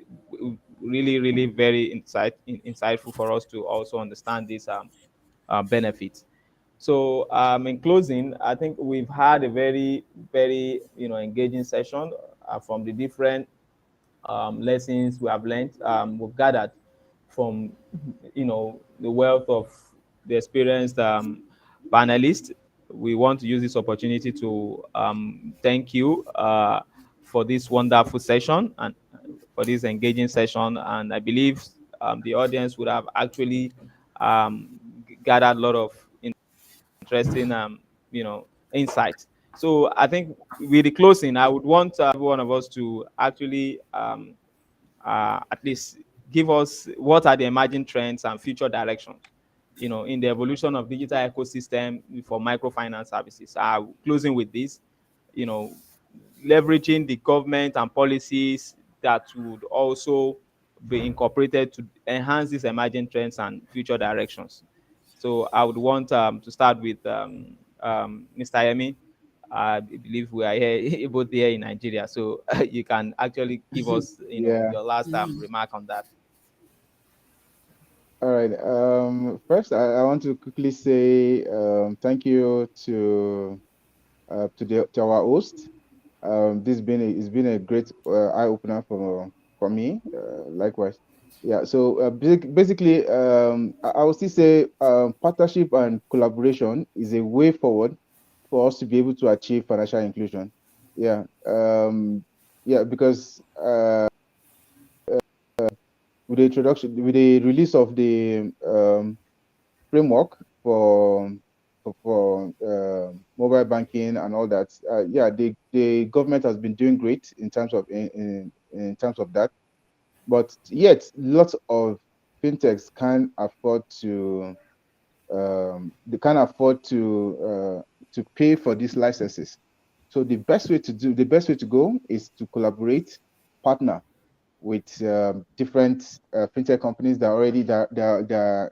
[SPEAKER 2] really, really very insightful for us to also understand these benefits. So, in closing, I think we've had a very, very, engaging session from the different lessons we have learned, we've gathered from, the wealth of the experienced panelists. We want to use this opportunity to thank you for this wonderful session and for this engaging session. And I believe the audience would have actually gathered a lot of interesting, insights. So I think with the closing, I would want every one of us to actually at least give us what are the emerging trends and future directions, in the evolution of digital ecosystem for microfinance services. Closing with this, you know, leveraging the government and policies that would also be incorporated to enhance these emerging trends and future directions. So I would want to start with Mr. Yemi. I believe we are here, both here in Nigeria, so you can actually give us,
[SPEAKER 5] Yeah.
[SPEAKER 2] your last remark on that.
[SPEAKER 5] All right. First, I want to quickly say thank you to our host. It's been a great eye opener for me. Likewise, yeah. So basically, I would still say partnership and collaboration is a way forward for us to be able to achieve financial inclusion. Yeah. Yeah, because with the release of the framework for mobile banking and all that. Yeah, the government has been doing great in terms of in terms of that, but yet lots of fintechs can't afford to they can't afford to pay for these licenses. So the best way to go is to collaborate, partner with different fintech companies that are already they're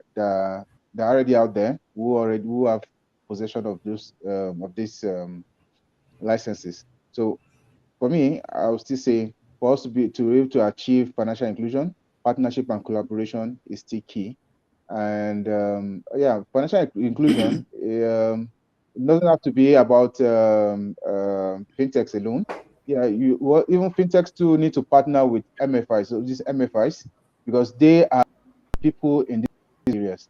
[SPEAKER 5] already out there who have possession of these licenses. So for me, I would still say for us to be able to achieve financial inclusion, partnership and collaboration is still key. And yeah, financial inclusion it doesn't have to be about fintechs alone. Yeah, even fintechs too need to partner with MFIs. So these MFIs, because they are people in these areas.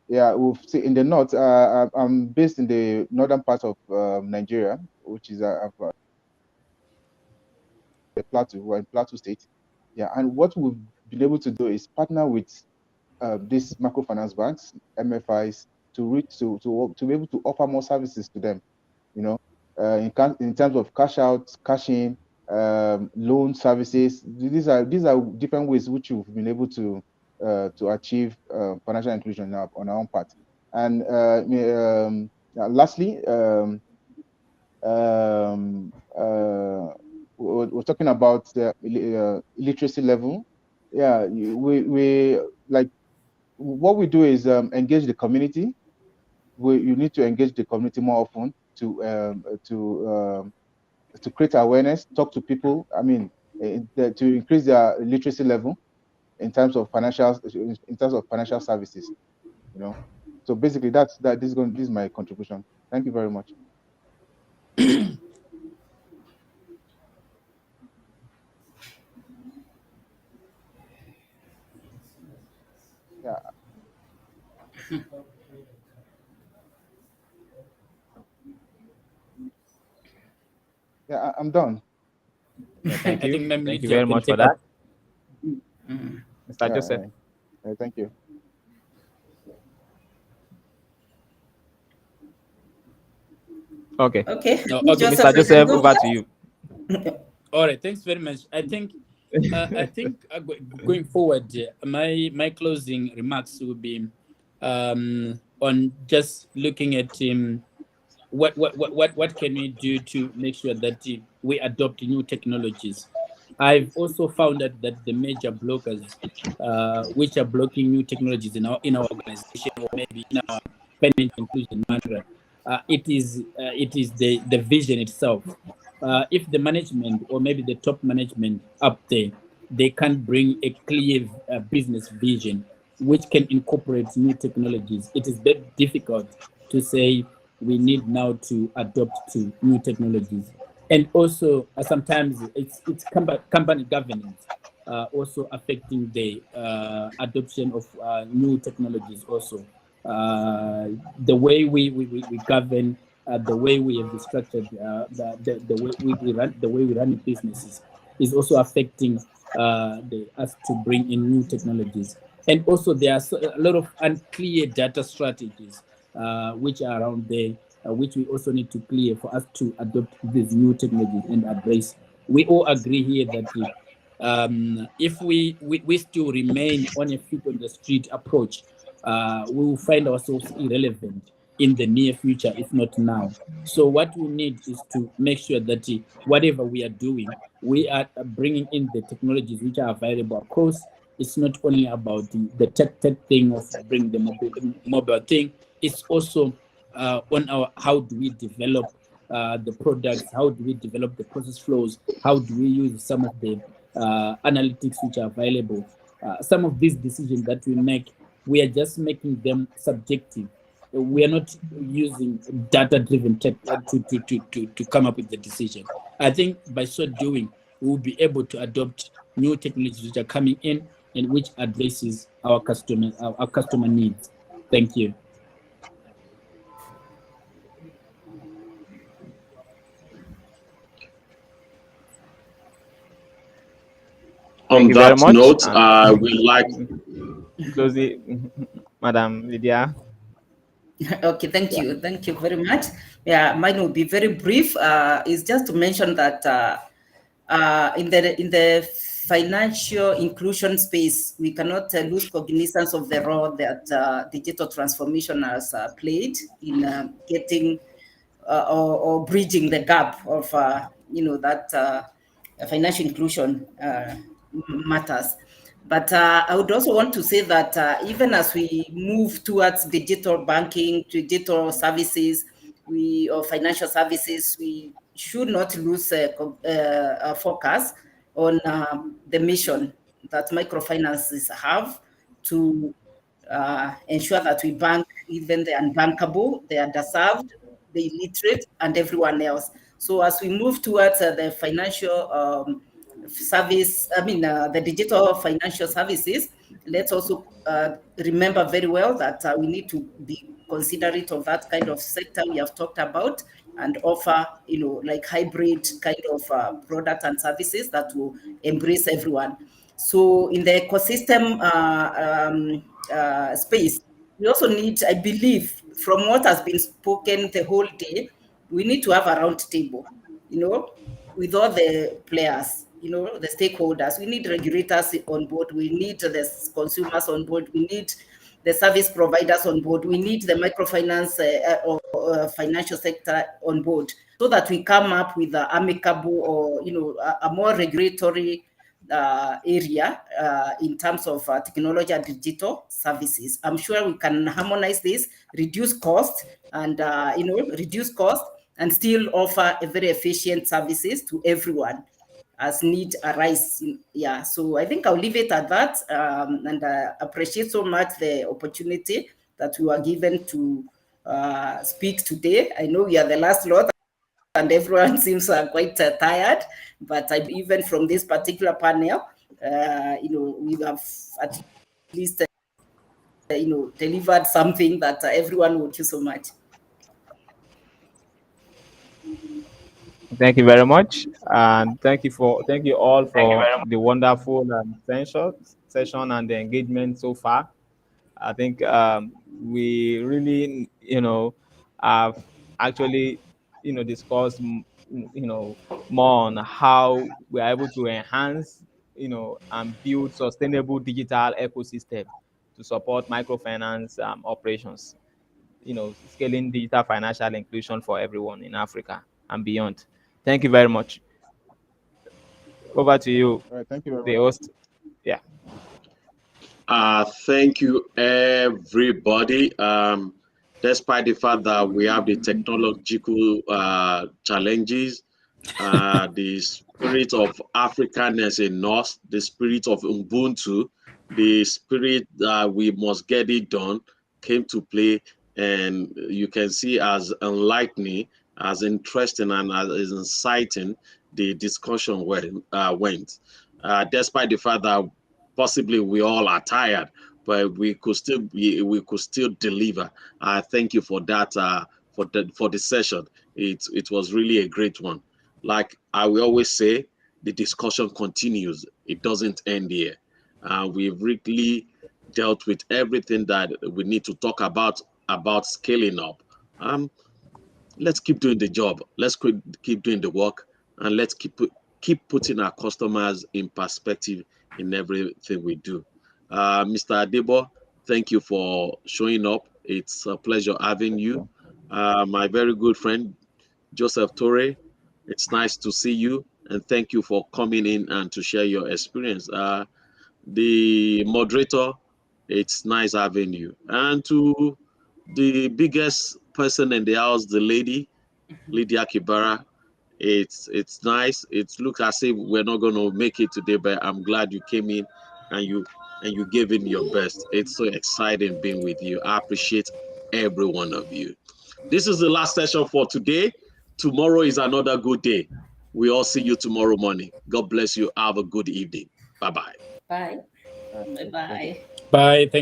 [SPEAKER 5] Yeah, we've seen in the north. I'm based in the northern part of Nigeria, which is the Plateau. We're in Plateau State. Yeah, and what we've been able to do is partner with these microfinance banks, MFIs, to reach to be able to offer more services to them. You know, in terms of cash out, cash in, loan services. These are different ways which we've been able to to achieve financial inclusion on our own part. And lastly, we're talking about the literacy level. Yeah, we like what we do is engage the community. You need to engage the community more often to create awareness, talk to people. I mean, to increase their literacy level in terms of financial services. You know, so basically this is my contribution. Thank you very much. Yeah. Yeah, I'm done.
[SPEAKER 2] Yeah, thank
[SPEAKER 4] I
[SPEAKER 2] you.
[SPEAKER 4] think Ma'am
[SPEAKER 2] Thank you
[SPEAKER 4] Lydia
[SPEAKER 2] very
[SPEAKER 4] can
[SPEAKER 2] much for
[SPEAKER 4] take up.
[SPEAKER 2] that. Mr. Joseph.
[SPEAKER 5] Thank you.
[SPEAKER 2] Okay.
[SPEAKER 3] Okay,
[SPEAKER 4] No, okay,
[SPEAKER 3] Joseph,
[SPEAKER 2] Mr.
[SPEAKER 3] you can
[SPEAKER 2] Joseph,
[SPEAKER 3] go
[SPEAKER 2] over to you.
[SPEAKER 4] All right, thanks very much. I think going forward, my closing remarks will be on just looking at what can we do to make sure that we adopt new technologies. I've also found out that the major blockers, which are blocking new technologies in our organization or maybe in our financial inclusion mantra, it is the vision itself. If the management or maybe the top management up there, they can't bring a clear business vision which can incorporate new technologies, it is very difficult to say we need now to adopt to new technologies. And also sometimes it's company governance also affecting the adoption of new technologies also. The way we govern, the way we have structured the way we run businesses is also affecting us to bring in new technologies. And also there are a lot of unclear data strategies which are around there, which we also need to clear for us to adopt these new technologies and embrace. We all agree here that if we still remain on a feet on the street approach, we will find ourselves irrelevant in the near future, if not now. So what we need is to make sure that whatever we are doing, we are bringing in the technologies which are available. Of course, it's not only about the tech thing of bring the mobile thing. It's also on our how do we develop the products, how do we develop the process flows, how do we use some of the analytics which are available. Some of these decisions that we make, we are just making them subjective. We are not using data-driven tech to come up with the decision. I think by so doing, we will be able to adopt new technologies which are coming in and which addresses our customer needs. Thank you.
[SPEAKER 2] Thank
[SPEAKER 1] On
[SPEAKER 2] you very
[SPEAKER 1] that
[SPEAKER 2] much.
[SPEAKER 1] note,
[SPEAKER 2] And
[SPEAKER 1] we like
[SPEAKER 2] closing, Madam Lydia.
[SPEAKER 3] Okay, thank you. Thank you very much. Yeah, mine will be very brief. Is just to mention that in the financial inclusion space, we cannot lose cognizance of the role that digital transformation has played in getting or bridging the gap of that financial inclusion matters. But I would also want to say that even as we move towards digital banking, digital services, or financial services, we should not lose focus on the mission that microfinances have to ensure that we bank even the unbankable, the underserved, the illiterate, and everyone else. So as we move towards the financial the digital financial services, let's also remember very well that we need to be considerate of that kind of sector we have talked about and offer, like hybrid kind of product and services that will embrace everyone. So in the ecosystem space, we also need, I believe, from what has been spoken the whole day, we need to have a round table, with all the players, the stakeholders. We need regulators on board. We need the consumers on board. We need the service providers on board. We need the microfinance or financial sector on board, so that we come up with an amicable or a more regulatory area in terms of technology and digital services. I'm sure we can harmonize this, reduce cost, and reduce cost and still offer a very efficient services to everyone as need arise. Yeah, so I think I'll leave it at that, and appreciate so much the opportunity that we were given to speak today. I know we are the last lot and everyone seems quite tired, but even from this particular panel, we have at least delivered something that everyone would use so much.
[SPEAKER 2] Thank you very much, and thank you all for the wonderful session and the engagement so far. I think we really, have actually, discussed, more on how we are able to enhance, and build sustainable digital ecosystem to support microfinance operations, scaling digital financial inclusion for everyone in Africa and beyond. Thank you very much. Over to you,
[SPEAKER 5] All right, thank you very
[SPEAKER 2] the
[SPEAKER 5] much.
[SPEAKER 2] host. Yeah.
[SPEAKER 1] Thank you, everybody. Despite the fact that we have the technological challenges, the spirit of Africanness in us, the spirit of Ubuntu, the spirit that we must get it done came to play. And you can see as enlightening, as interesting, and as inciting the discussion went. Despite the fact that possibly we all are tired, but we could still deliver. Thank you for that, for the session. It was really a great one. Like I will always say, the discussion continues. It doesn't end here. We've really dealt with everything that we need to talk about scaling up. Let's keep doing the job. Let's keep doing the work, and let's keep putting our customers in perspective in everything we do. Mr. Adebo, thank you for showing up. It's a pleasure having you. My very good friend Joseph Torre, it's nice to see you, and thank you for coming in and to share your experience. The moderator, it's nice having you. And to the biggest person in the house, the lady, Lydia Kibara, it's nice. It looks as if we're not going to make it today, but I'm glad you came in and you gave in your best. It's so exciting being with you. I appreciate every one of you. This is the last session for today. Tomorrow is another good day. We all see you tomorrow morning. God bless you. Have a good evening. Bye-bye.
[SPEAKER 3] Bye.
[SPEAKER 5] All right,
[SPEAKER 3] Bye
[SPEAKER 5] thank you.
[SPEAKER 3] bye.
[SPEAKER 4] Bye. Thank you.